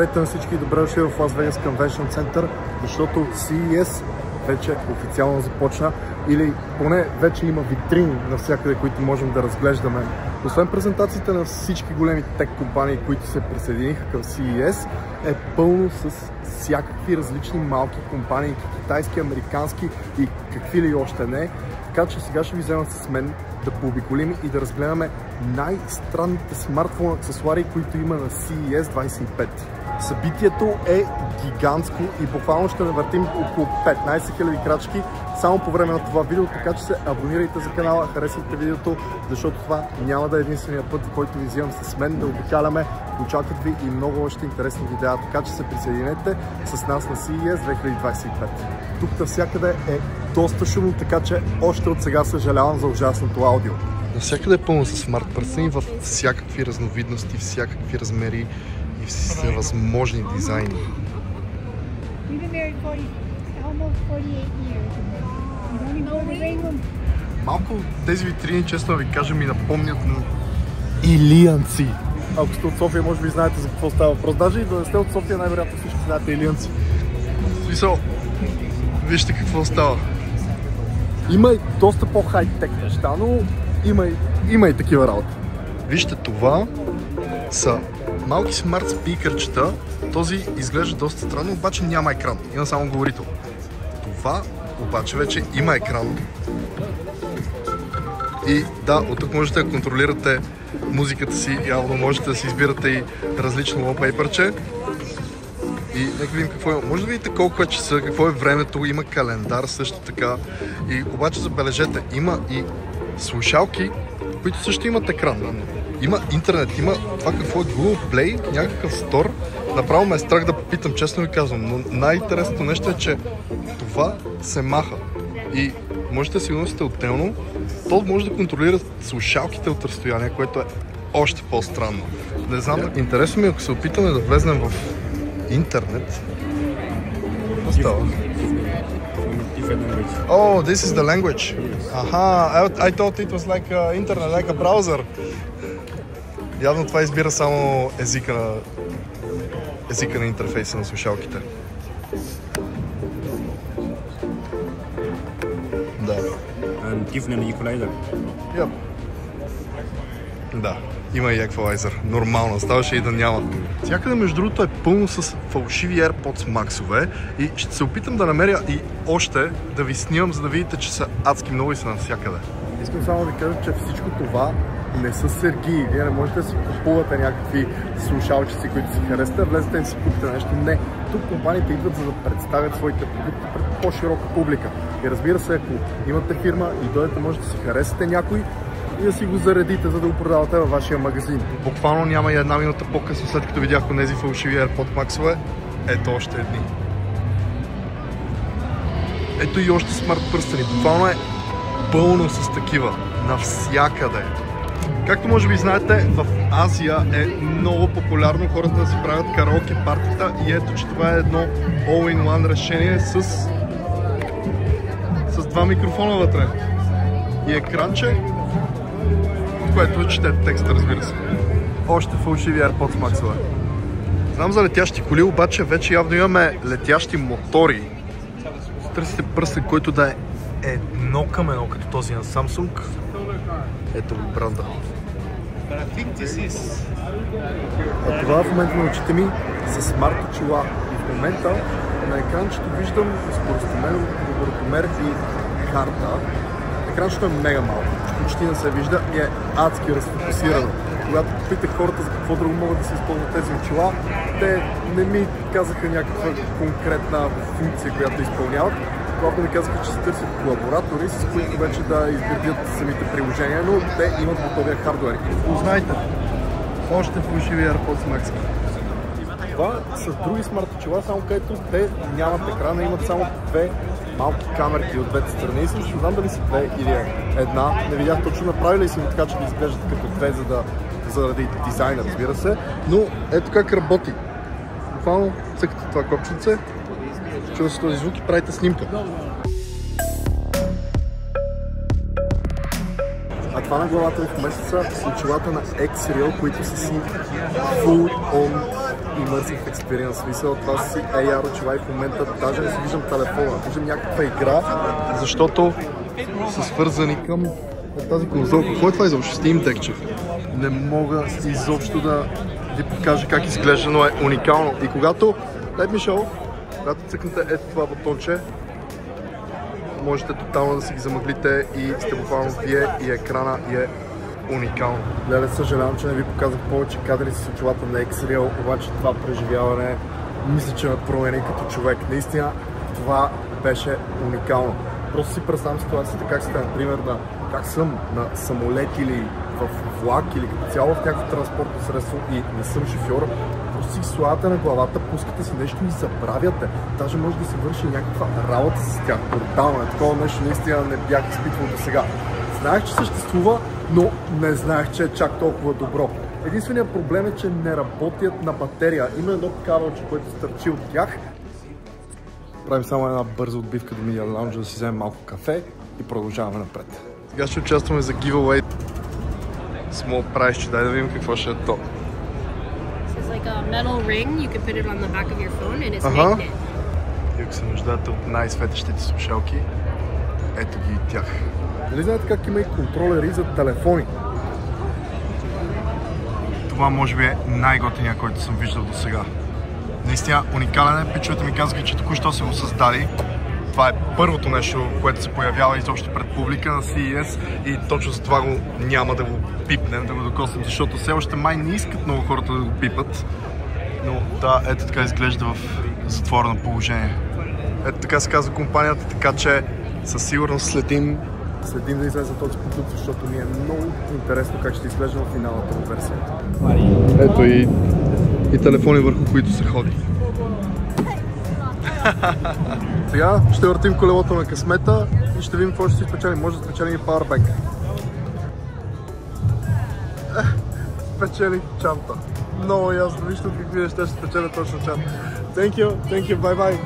Здравейте на всички и добре дошли в Las Vegas Convention Center, защото CES вече официално започна или поне вече има витрини навсякъде, които можем да разглеждаме. Освен презентациите на всички големи тек компании, които се присъединиха към CES, е пълно с всякакви различни малки компании, китайски, американски и какви ли още не. Така че сега ще ви взема с мен да пообиколим и да разгледаме най-странните смартфон аксесуари, които има на CES 25. Събитието е гигантско и буквално ще навъртим около 15 000 крачки само по време на това видео, така че се абонирайте за канала, харесвайте видеото, защото това няма да е единствения път, в който ви взимам с мен да обикаляме. Очакват ви и много още интересни видеа, така че се присъединете с нас на CES 2025. Тук навсякъде е доста шумно, така че още от сега съжалявам за ужасното аудио. Навсякъде е пълно с смарт пръстени в всякакви разновидности, всякакви размери и всевъзможни дизайни. Малко тези витрини, честно ви кажа, ми напомнят на Илианци. Ако сте от София, може би знаете за какво става въпрос. Даже и да не сте от София, най-вероятно всички знаете Илианци. Смисъл, вижте какво става. Има и доста по-хай-тек неща, но има и такива работи. Вижте, това са малки смарт спикърчета. Този изглежда доста странно, обаче няма екран. Има само говорител. Това обаче вече има екран. И да, от тук можете да контролирате музиката си, явно можете да си избирате и различно wallpaper-че. И нека видим какво има. Може да видите колко е часа, какво е времето, има календар също така. И обаче забележете, има и слушалки, които също имат екран. Има интернет, има това какво е Google Play, някакъв стор. Направо ме е страх да попитам, честно ви казвам, но най-интересното нещо е, че това се маха. И можете да си го носите отделно. То може да контролира слушалките от разстояние, което е още по-странно. Не знам, интересно ми, ако се опитаме да влезнем в интернет. Какво става? Oh, this is the language. Аха, I thought it was like internet, like a browser. Явно това избира само езика на интерфейса на слушалките. Да. And different equalizer. Yep. Да, има и еквалайзър. Нормално, ставаше и да няма. Всякъде между другото е пълно с фалшиви AirPods Max-ове и ще се опитам да намеря и още да ви снимам, за да видите, че са адски много и са навсякъде. Искам само да кажа, че всичко това не са сергии. Вие не можете да си купувате някакви слушалчици, които си харесате, влезете и си купите нещо. Не. Тук компаниите идват за да представят своите продукти пред по-широка публика. И разбира се, ако имате фирма и дойдете, можете да си харесате някой и да си го заредите, за да го продавате във вашия магазин. Буквално няма и една минута по-късно, след като видях тези фалшиви AirPods Max-ове, ето още едни. Ето и още смарт пръстени. Буквално е пълно с такива. Навсякъде. Както може би знаете, в Азия е много популярно хората да си правят караоке партита и ето, че това е едно all-in-one решение с два микрофона вътре и екранче, което чете текста, разбира се. Още фалшиви AirPods Max-ове. Знам за летящи коли, обаче вече явно имаме летящи мотори. Търсите пръстен, който да е едно към едно, като този на Samsung. Ето го бранда. А това в момента на очите ми са смарт очила. И в момента на екранчето виждам скоростомер, въртомер и карта. Екранчето е мега малко, почти не се вижда и е адски разфокусирано. Когато попитах хората за какво друго могат да се използват тези очила, те не ми казаха някаква конкретна функция, която изпълняват. Когато ми казаха, че се търсят колаборатори, с които вече да изградят самите приложения, но те имат готовия хардуер. И познайте, още фалшиви AirPods Max. Това са други смарт очила, само където те нямат екрана, имат само две малки камерки от двете страни. И съм ще знам дали са две или една. Не видях точно направили си така, че да изглеждат като две, заради дизайна, разбира се. Но ето как работи. Буквално цъкате това копченце, чува се този звук и правите снимка. А това на главата ми в момента са очилата на X-Real, които са си full on immersive experience. Смисъл, това си AR очила и в момента даже не си виждам телефона, виждам някаква игра, защото са свързани към тази конзолка. Какво е това изобщо? Steam Deck. Не мога изобщо да ви покажа как изглежда, но е уникално. И когато, когато цъкнете ето това бутонче, можете тотално да си ги замъглите и сте буквално вие и екрана и е уникално. Леле, съжалявам, че не ви показах повече кадри с очилата на X-Real, обаче това преживяване мисля, че ме промени като човек. Наистина това беше уникално. Просто си представям ситуацията как сте, например, как съм на самолет или в влак или като цяло в някакво транспортно средство и не съм шофьор. Просто си слагате на главата, пускате си нещо и забравяте. Даже може да се върши някаква работа с тях. Брутално е. Такова нещо наистина не бях изпитвал до сега. Знаех, че съществува, но не знаех, че е чак толкова добро. Единственият проблем е, че не работят на батерия. Има едно кабелче, което стърчи от тях. Правим само една бърза отбивка до Media Lounge, да си вземем малко кафе и продължаваме напред. Сега ще участваме за giveaway. Small price, че дай да видим какво ще е то. It's like a metal ring. You can put it on the back of your phone and it's magnet. И ако се нуждаете от най-светещите слушалки, ето ги и тях. Нали знаете как има и контролери за телефони? Това може би е най-готиния, който съм виждал до сега. Наистина уникален е. Пичовете ми казаха, че току-що са го създали. Това е първото нещо, което се появява изобщо пред публика на CES и точно за това го няма да го пипнем, да го докоснем, защото все още май не искат много хората да го пипат. Но да, ето така изглежда в затворено положение. Ето така се казва компанията, така че със сигурност следим да излезе този продукт, защото ми е много интересно как ще изглежда в финалната му версия. Ето и телефони, върху които се ходи. Сега ще въртим колелото на късмета и ще видим какво ще си спечелим. Може да спечелим и Powerbank. Спечелих чанта. Много ясно, вижте какви неща ще спечеля точно чанта. Thank you, bye bye.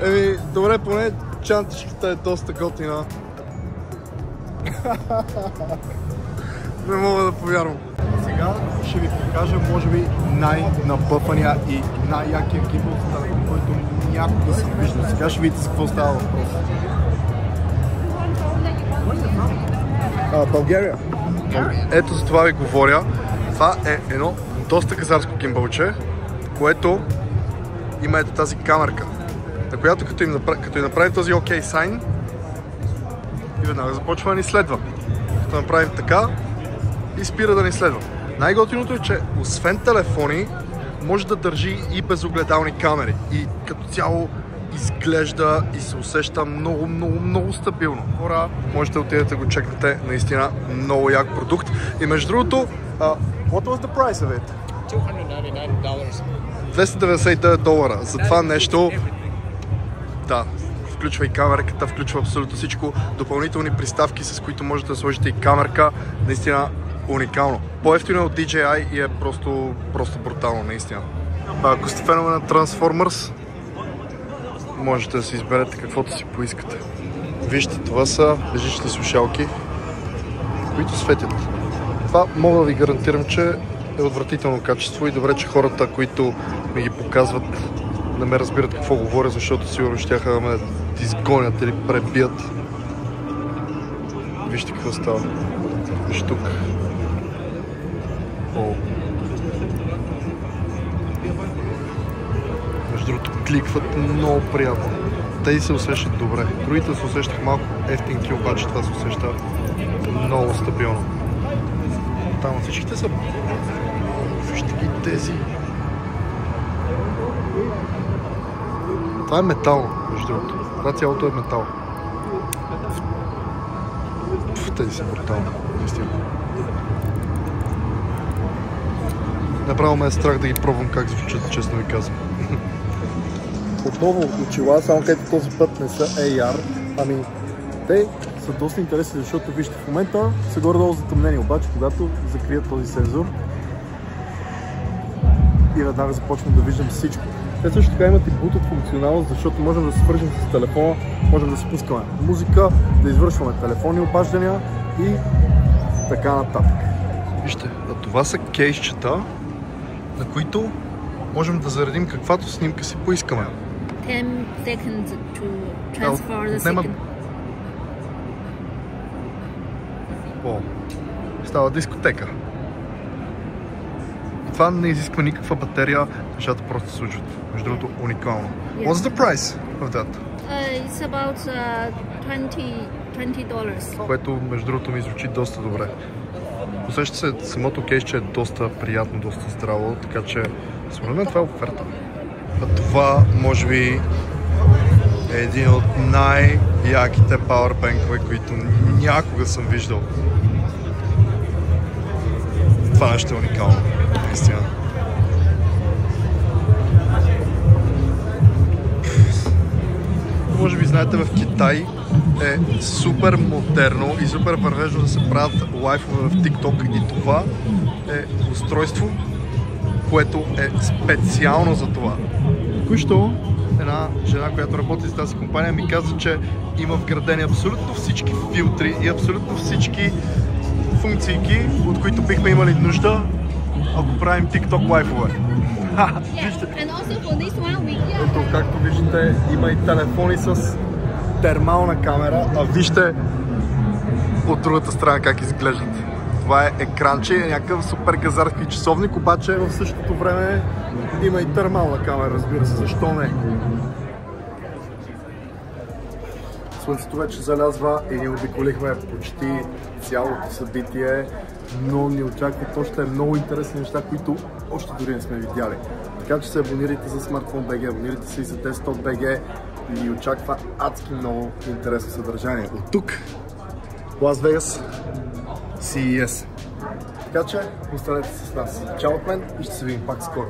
Еми, добре, поне чантичката е доста готина. Не мога да повярвам. Сега ще ви покажа, може би, най-напъпания и най-якия гимбъл, който някога съм виждал. Сега ще видите с какво става въпрос. България. Ето за това ви говоря. Това е едно доста казарско гимбълче, което има ето тази камерка, на която като им направим този OK sign и веднага започва да ни следва. Като направим така и спира да ни следва. Най-готиното е, че освен телефони, може да държи и безогледални камери. И като цяло изглежда и се усеща много стабилно. Хора, можете да отидете да го чекнете, наистина много як продукт. И между другото, what was the price of it? $299. За това нещо, да, включва и камерката, включва абсолютно всичко. Допълнителни приставки, с които можете да сложите и камерка. Наистина уникално. По-евтино от DJI и е просто брутално, наистина. Ако сте фенове на Transformers, можете да си изберете каквото си поискате. Вижте, това са лежични слушалки, които светят. Това мога да ви гарантирам, че е отвратително качество и добре, че хората, които ми ги показват, не ме разбират какво говоря, защото сигурно щяха да ме изгонят или пребият. Вижте какво става. Виж тук. Между другото, кликват много приятно. Тези се усещат добре. Другите се усещах малко ефтинки, обаче това се усеща много стабилно. Там всичките са... Вижте ги тези. Това е метал, между другото. Това цялото е метал. Тези са брутални, наистина. Направо ме е страх да ги пробвам как звучат, честно ви казвам. Отново очила, само където този път не са AR, ами те са доста интересни, защото вижте, в момента са горе-долу затъмнени, обаче когато закрият този сензор и веднага започвам да виждам всичко. Те също така имат и Bluetooth функционалност, защото можем да се свържем с телефона, можем да спускаме музика, да извършваме телефонни обаждания и така нататък. Вижте, а това са кейсчета, на които можем да заредим каквато снимка си поискаме. 10 seconds to transfer the second. О, става дискотека. И това не изисква никаква батерия, нещата просто се случват. Между другото, уникално. What's the price of that? It's about $20. Което, между другото, ми звучи доста добре. Усеща се самото кейсче е доста приятно, доста здраво, така че според мен това е оферта. А това, може би, е един от най-яките пауърбанкове, които някога съм виждал. Това нещо е уникално, наистина. Може би знаете, в Китай е супер модерно и супер вървежно да се правят лайфове в TikTok и това е устройство, което е специално за това. Току-що една жена, която работи за тази компания, ми каза, че има вградени абсолютно всички филтри и абсолютно всички функции, от които бихме имали нужда, ако правим TikTok лайфове. Ето, както виждате, има и телефони с термална камера, а вижте от другата страна как изглеждат. Това е екранче, някакъв супер газарски часовник, обаче в същото време има и термална камера, разбира се, защо не? Слънцето вече залязва и ние обиколихме почти цялото събитие, но ни очакват още много интересни неща, които още дори не сме видяли. Така че се абонирайте за Smartphone.bg, абонирайте се и за Desktop.bg и ни очаква адски много интересно съдържание. От тук, Лас Вегас, CES. Така че, останете с нас. Чао от мен и ще се видим пак скоро.